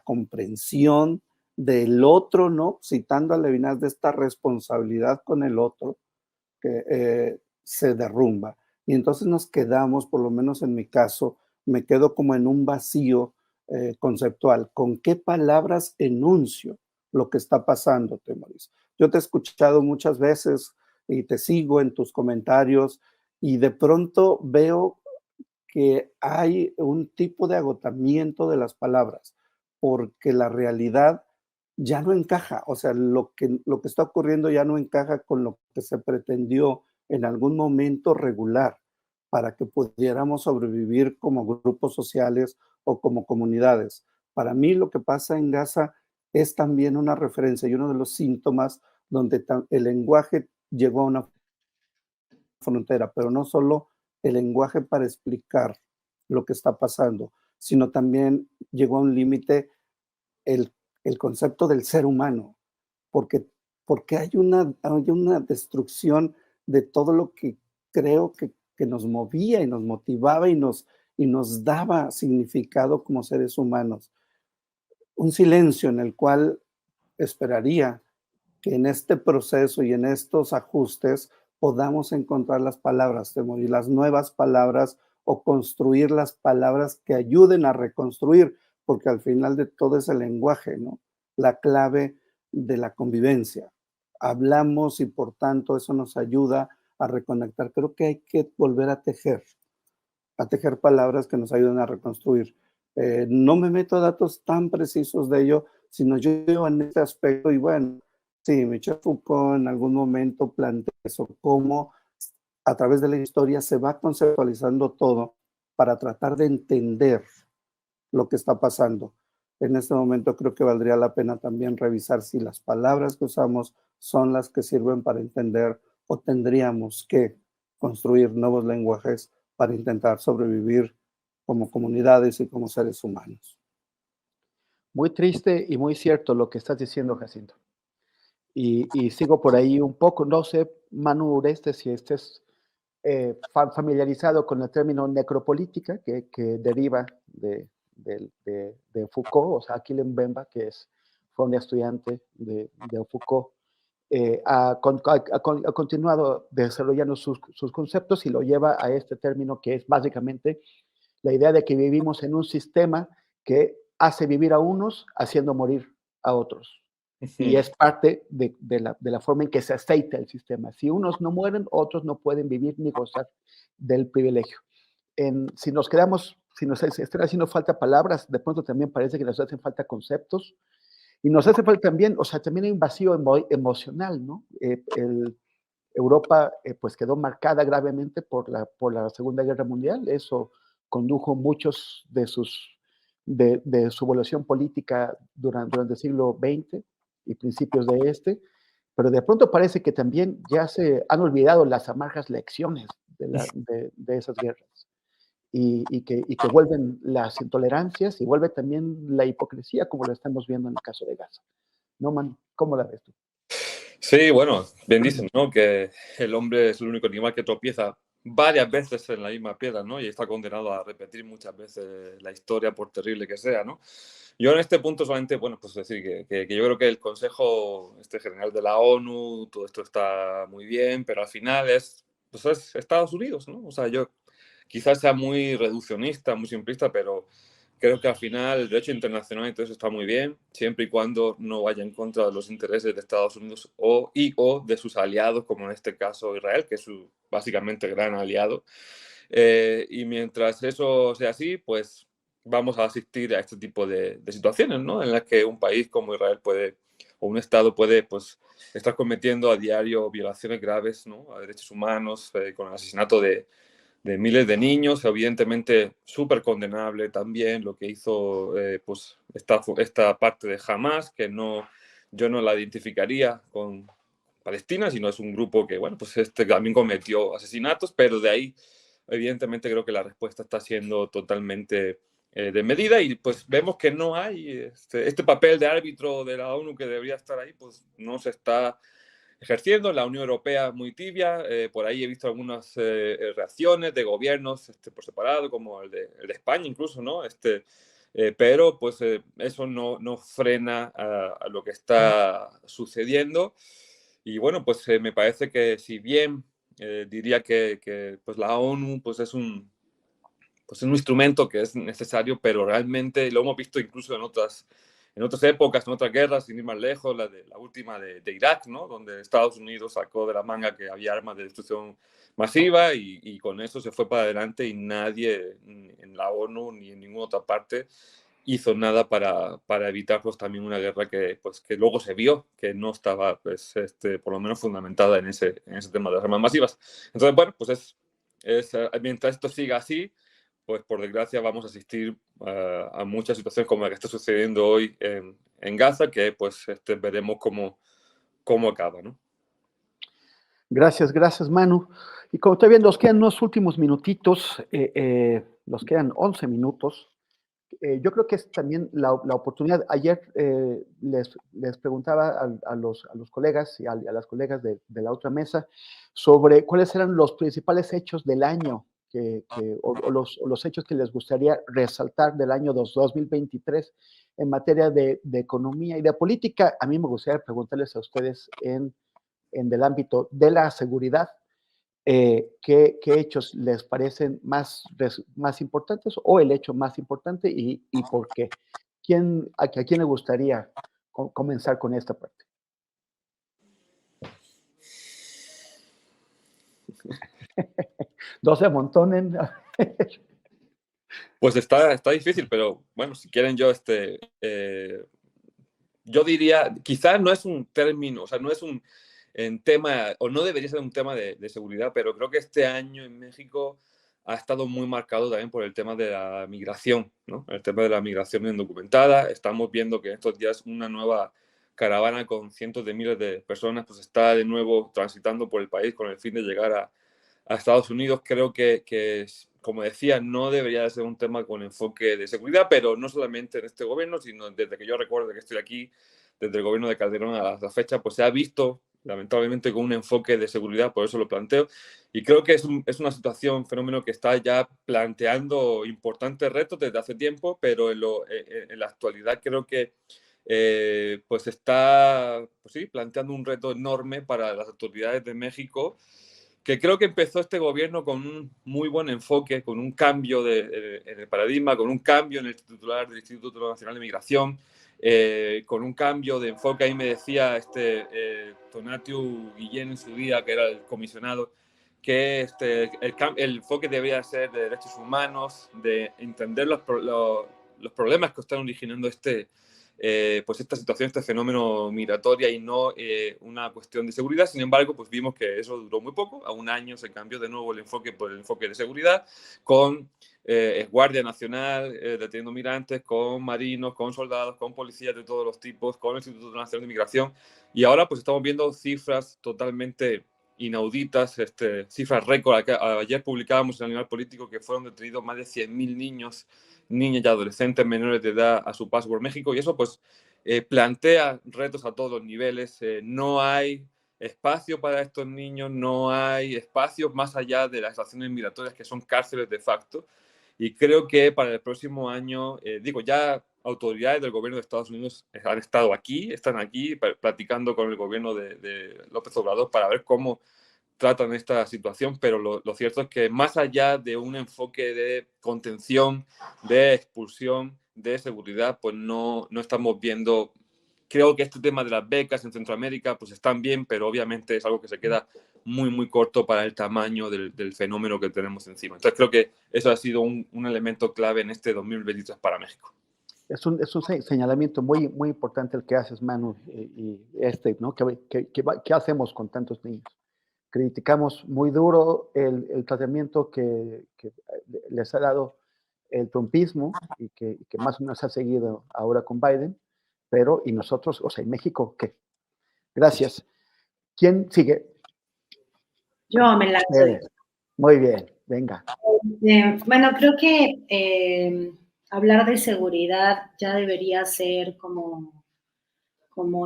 comprensión del otro, ¿no? Citando a Levinas, de esta responsabilidad con el otro, que se derrumba. Y entonces nos quedamos, por lo menos en mi caso, me quedo como en un vacío conceptual. ¿Con qué palabras enuncio lo que está pasando, Temoris? Yo te he escuchado muchas veces y te sigo en tus comentarios y de pronto veo que hay un tipo de agotamiento de las palabras porque la realidad ya no encaja, o sea, lo que está ocurriendo ya no encaja con lo que se pretendió en algún momento regular para que pudiéramos sobrevivir como grupos sociales o como comunidades. Para mí lo que pasa en Gaza es también una referencia y uno de los síntomas donde el lenguaje llegó a una frontera, pero no solo el lenguaje para explicar lo que está pasando, sino también llegó a un límite el concepto del ser humano, porque hay una destrucción de todo lo que creo que nos movía y nos motivaba y nos daba significado como seres humanos. Un silencio en el cual esperaría que en este proceso y en estos ajustes podamos encontrar las palabras, Temor, y las nuevas palabras o construir las palabras que ayuden a reconstruir, porque al final de todo es el lenguaje, ¿no? La clave de la convivencia. Hablamos y por tanto eso nos ayuda a reconectar. Creo que hay que volver a tejer palabras que nos ayuden a reconstruir. No me meto a datos tan precisos de ello, sino yo en este aspecto, y bueno, sí, Michel Foucault en algún momento plantea eso, cómo a través de la historia se va conceptualizando todo para tratar de entender lo que está pasando. En este momento creo que valdría la pena también revisar si las palabras que usamos son las que sirven para entender o tendríamos que construir nuevos lenguajes para intentar sobrevivir como comunidades y como seres humanos. Muy triste y muy cierto lo que estás diciendo, Jacinto. Y sigo por ahí un poco, no sé, Manu Ureste, si estés familiarizado con el término necropolítica que deriva de Foucault, o sea, Achille Mbemba, fue un estudiante de Foucault, ha continuado desarrollando sus conceptos y lo lleva a este término que es básicamente la idea de que vivimos en un sistema que hace vivir a unos haciendo morir a otros. Y es parte de la forma en que se aceita el sistema. Si unos no mueren, otros no pueden vivir ni gozar del privilegio. Si nos están haciendo falta palabras, de pronto también parece que nos hacen falta conceptos, y nos hace falta también, o sea, también hay un vacío emocional, ¿no? Europa pues quedó marcada gravemente por la Segunda Guerra Mundial. Eso condujo muchos de su evolución política durante el siglo XX y principios de este, pero de pronto parece que también ya se han olvidado las amargas lecciones de esas guerras y que vuelven las intolerancias y vuelve también la hipocresía, como lo estamos viendo en el caso de Gaza. ¿No, man? ¿Cómo la ves tú? Sí, bueno, bien dicen, ¿no? Que el hombre es el único animal que tropieza varias veces en la misma piedra, ¿no? Y está condenado a repetir muchas veces la historia, por terrible que sea, ¿no? Yo en este punto solamente, bueno, pues decir que yo creo que el Consejo General de la ONU, todo esto está muy bien, pero al final es Estados Unidos, ¿no? O sea, yo quizás sea muy reduccionista, muy simplista, pero creo que al final el derecho internacional y todo eso está muy bien, siempre y cuando no vaya en contra de los intereses de Estados Unidos o de sus aliados, como en este caso Israel, que es su básicamente gran aliado. Y mientras eso sea así, pues vamos a asistir a este tipo de situaciones, ¿no? En las que un país como Israel puede, o un Estado puede, pues, estar cometiendo a diario violaciones graves, ¿no? A derechos humanos, con el asesinato de miles de niños, evidentemente súper condenable también lo que hizo pues esta parte de Hamas, que yo no la identificaría con Palestina, sino es un grupo que, bueno, pues también cometió asesinatos, pero de ahí, evidentemente, creo que la respuesta está siendo totalmente de medida y pues vemos que no hay este papel de árbitro de la ONU que debería estar ahí, pues no se está ejerciendo. La Unión Europea muy tibia, por ahí he visto algunas reacciones de gobiernos por separado, como el de España incluso, ¿no? Pero pues eso no frena a lo que está sucediendo. Y bueno, pues me parece que si bien diría que pues la ONU pues es un instrumento que es necesario, pero realmente lo hemos visto incluso en otras épocas, en otras guerras, sin ir más lejos, la última de Irak, ¿no? Donde Estados Unidos sacó de la manga que había armas de destrucción masiva y con eso se fue para adelante y nadie en la ONU ni en ninguna otra parte hizo nada para evitar pues, también una guerra que luego se vio que no estaba pues, por lo menos fundamentada en ese tema de las armas masivas. Entonces, bueno, pues mientras esto siga así, pues por desgracia vamos a asistir a muchas situaciones como la que está sucediendo hoy en Gaza, que pues veremos cómo acaba, ¿no? Gracias, Manu. Y como todavía nos quedan unos últimos minutitos, nos quedan 11 minutos, yo creo que es también la oportunidad. Ayer les preguntaba a los colegas y a las colegas de la otra mesa sobre cuáles eran los principales hechos del año o los hechos que les gustaría resaltar del año 2023 en materia de economía y de política. A mí me gustaría preguntarles a ustedes en el ámbito de la seguridad. qué hechos les parecen más importantes o el hecho más importante y por qué. ¿A quién le gustaría comenzar con esta parte? Dos se amontonen. Pues está difícil, pero bueno, si quieren yo diría, quizás no es un término, o sea, no es un tema, o no debería ser un tema de seguridad, pero creo que este año en México ha estado muy marcado también por el tema de la migración, ¿no? El tema de la migración indocumentada. Estamos viendo que en estos días una nueva caravana con cientos de miles de personas pues está de nuevo transitando por el país con el fin de llegar a Estados Unidos. Creo que, como decía, no debería de ser un tema con enfoque de seguridad, pero no solamente en este gobierno, sino desde que yo recuerdo que estoy aquí, desde el gobierno de Calderón a la fecha, pues se ha visto lamentablemente con un enfoque de seguridad, por eso lo planteo, y creo que es una situación, un fenómeno que está ya planteando importantes retos desde hace tiempo, pero en la actualidad creo que pues está pues sí, planteando un reto enorme para las autoridades de México, que creo que empezó este gobierno con un muy buen enfoque, con un cambio en el paradigma, con un cambio en el titular del Instituto Nacional de Migración, con un cambio de enfoque. Ahí me decía Tonatiuh Guillén en su día, que era el comisionado, que el enfoque debería ser de derechos humanos, de entender los problemas que están originando pues esta situación, este fenómeno migratorio y no una cuestión de seguridad. Sin embargo, pues vimos que eso duró muy poco. A un año se cambió de nuevo el enfoque por el enfoque de seguridad, con Guardia Nacional deteniendo migrantes, con marinos, con soldados, con policías de todos los tipos, con el Instituto Nacional de Migración. Y ahora pues estamos viendo cifras totalmente inauditas, cifras récord. Ayer publicábamos en el Animal Político que fueron detenidos más de 100.000 niñas y adolescentes menores de edad a su paso por México, y eso pues plantea retos a todos los niveles. No hay espacio para estos niños, no hay espacios más allá de las estaciones migratorias que son cárceles de facto, y creo que para el próximo año, ya autoridades del gobierno de Estados Unidos han estado aquí, están aquí platicando con el gobierno de López Obrador para ver cómo tratan esta situación, pero lo cierto es que más allá de un enfoque de contención, de expulsión, de seguridad, pues no estamos viendo. Creo que este tema de las becas en Centroamérica pues están bien, pero obviamente es algo que se queda muy, muy corto para el tamaño del fenómeno que tenemos encima. Entonces creo que eso ha sido un elemento clave en este 2023 para México. Es un señalamiento muy, muy importante el que haces, Manu, ¿no? ¿Qué hacemos con tantos niños? Criticamos muy duro el tratamiento que les ha dado el trumpismo y que más o menos ha seguido ahora con Biden, pero ¿y nosotros? O sea, ¿en México qué? Gracias. ¿Quién sigue? Yo me lanzo. Muy bien, venga. Bueno, creo que hablar de seguridad ya debería ser como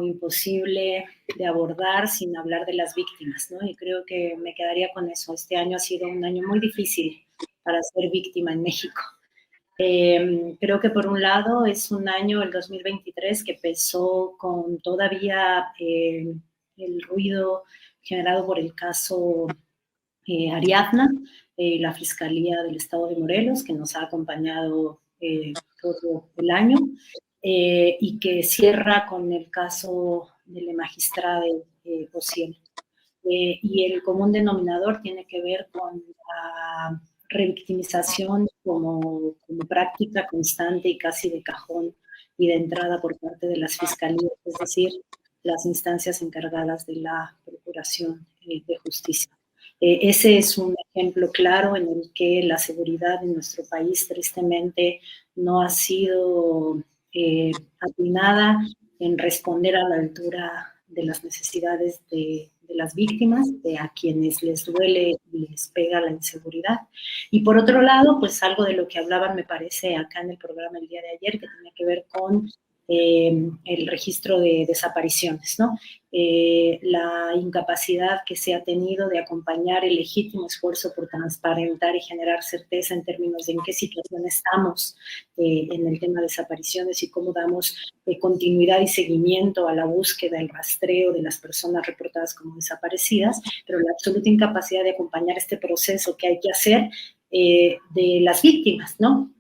imposible de abordar sin hablar de las víctimas, ¿no? Y creo que me quedaría con eso. Este año ha sido un año muy difícil para ser víctima en México. Creo que por un lado es un año, el 2023, que empezó con todavía el ruido generado por el caso Ariadna, la Fiscalía del Estado de Morelos, que nos ha acompañado todo el año, y que cierra con el caso de la magistrada Ociel. Y el común denominador tiene que ver con la revictimización como práctica constante y casi de cajón y de entrada por parte de las fiscalías, es decir, las instancias encargadas de la Procuración de Justicia. Ese es un ejemplo claro en el que la seguridad en nuestro país tristemente no ha sido atinada en responder a la altura de las necesidades de las víctimas, de a quienes les duele y les pega la inseguridad. Y por otro lado, pues algo de lo que hablaban, me parece, acá en el programa el día de ayer, que tiene que ver con el registro de desapariciones, ¿no? La incapacidad que se ha tenido de acompañar el legítimo esfuerzo por transparentar y generar certeza en términos de en qué situación estamos en el tema de desapariciones y cómo damos continuidad y seguimiento a la búsqueda, el rastreo de las personas reportadas como desaparecidas, pero la absoluta incapacidad de acompañar este proceso que hay que hacer de las víctimas, ¿no?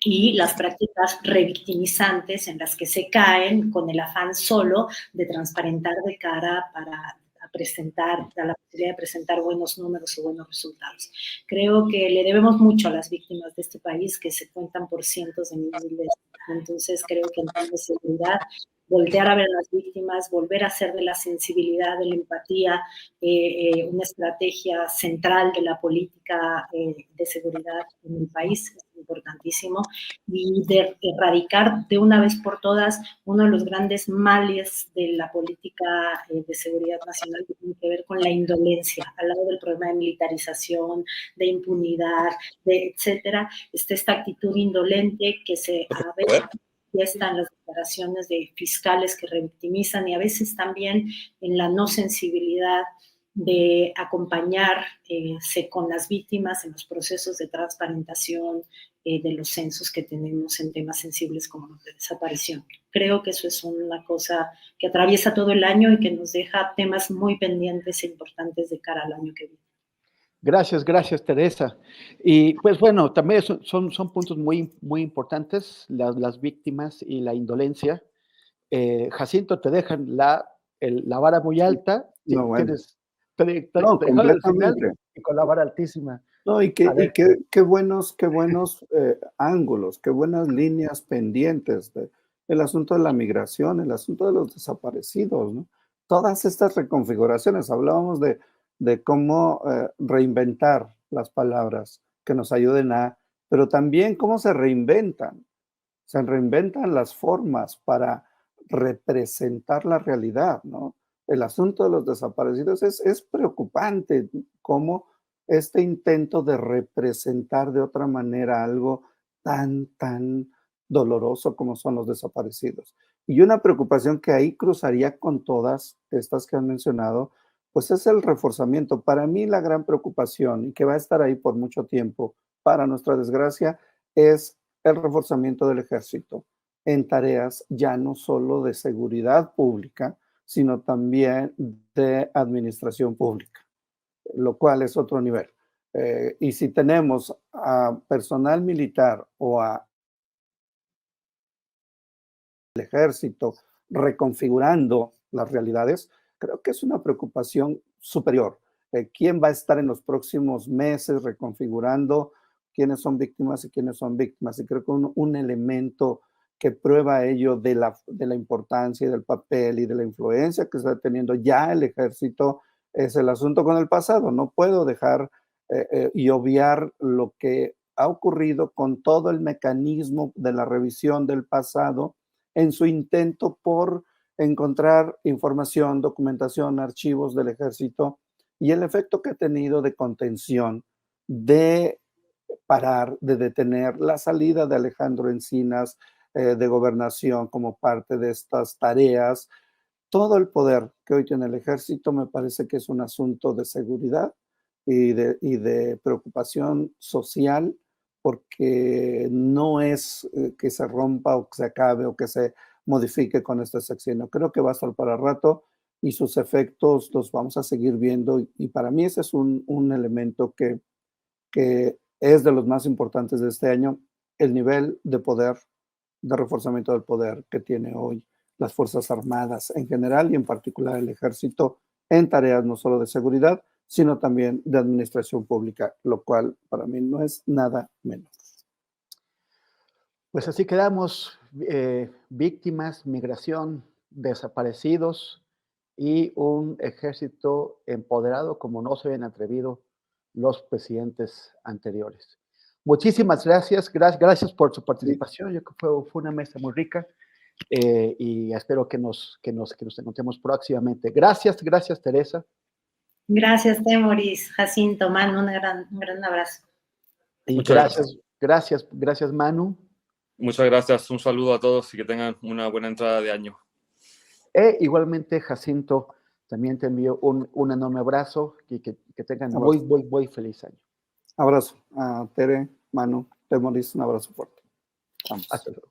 Y las prácticas revictimizantes en las que se caen con el afán solo de transparentar de cara para presentar, a la posibilidad de presentar buenos números o buenos resultados. Creo que le debemos mucho a las víctimas de este país, que se cuentan por cientos de miles. Entonces creo que en temas de seguridad, voltear a ver a las víctimas, volver a hacer de la sensibilidad, de la empatía, una estrategia central de la política de seguridad en el país, es importantísimo, y de erradicar de una vez por todas uno de los grandes males de la política de seguridad nacional, que tiene que ver con la indolencia, al lado del problema de militarización, de impunidad, etcétera, está esta actitud indolente que se a veces están las declaraciones de fiscales que revictimizan y a veces también en la no sensibilidad de acompañarse con las víctimas en los procesos de transparentación de los censos que tenemos en temas sensibles como los de desaparición. Creo que eso es una cosa que atraviesa todo el año y que nos deja temas muy pendientes e importantes de cara al año que viene. Gracias, Teresa. Y pues bueno, también son puntos muy, muy importantes, las víctimas y la indolencia. Jacinto, te dejan la vara muy alta, No, bueno. tienes No, completamente. y con la vara altísima. No, y qué buenos ángulos, qué buenas líneas pendientes el asunto de la migración, el asunto de los desaparecidos, ¿no? Todas estas reconfiguraciones, hablábamos de cómo reinventar las palabras que nos ayuden pero también cómo se reinventan las formas para representar la realidad, ¿no? El asunto de los desaparecidos es preocupante, cómo este intento de representar de otra manera algo tan doloroso como son los desaparecidos. Y una preocupación que ahí cruzaría con todas estas que han mencionado, pues es el reforzamiento. Para mí la gran preocupación, y que va a estar ahí por mucho tiempo, para nuestra desgracia, es el reforzamiento del ejército en tareas ya no solo de seguridad pública, sino también de administración pública, lo cual es otro nivel. Y si tenemos a personal militar o al ejército reconfigurando las realidades, creo que es una preocupación superior. ¿Quién va a estar en los próximos meses reconfigurando quiénes son víctimas y quiénes son víctimas? Y creo que un elemento que prueba ello de la importancia y del papel y de la influencia que está teniendo ya el ejército es el asunto con el pasado. No puedo dejar y obviar lo que ha ocurrido con todo el mecanismo de la revisión del pasado en su intento por encontrar información, documentación, archivos del ejército y el efecto que ha tenido de contención, de parar, de detener la salida de Alejandro Encinas de gobernación como parte de estas tareas. Todo el poder que hoy tiene el ejército me parece que es un asunto de seguridad y de preocupación social, porque no es que se rompa o que se acabe o que se modifique con este sexenio. Creo que va a estar para rato y sus efectos los vamos a seguir viendo y para mí ese es un elemento que es de los más importantes de este año, el nivel de poder, de reforzamiento del poder que tiene hoy las Fuerzas Armadas en general y en particular el Ejército en tareas no solo de seguridad, sino también de administración pública, lo cual para mí no es nada menos. Pues así quedamos, víctimas, migración, desaparecidos y un ejército empoderado como no se habían atrevido los presidentes anteriores. Muchísimas gracias, gracias por su participación. Yo creo que fue una mesa muy rica y espero que nos encontremos próximamente. Gracias, Teresa. Gracias, Temoris, Jacinto, Manu, un gran abrazo. Y gracias, Manu. Muchas gracias, un saludo a todos y que tengan una buena entrada de año. Igualmente, Jacinto, también te envío un enorme abrazo y que tengan muy feliz año. Abrazo a Tere, Manu, Temoris, un abrazo fuerte. Vamos. Hasta luego.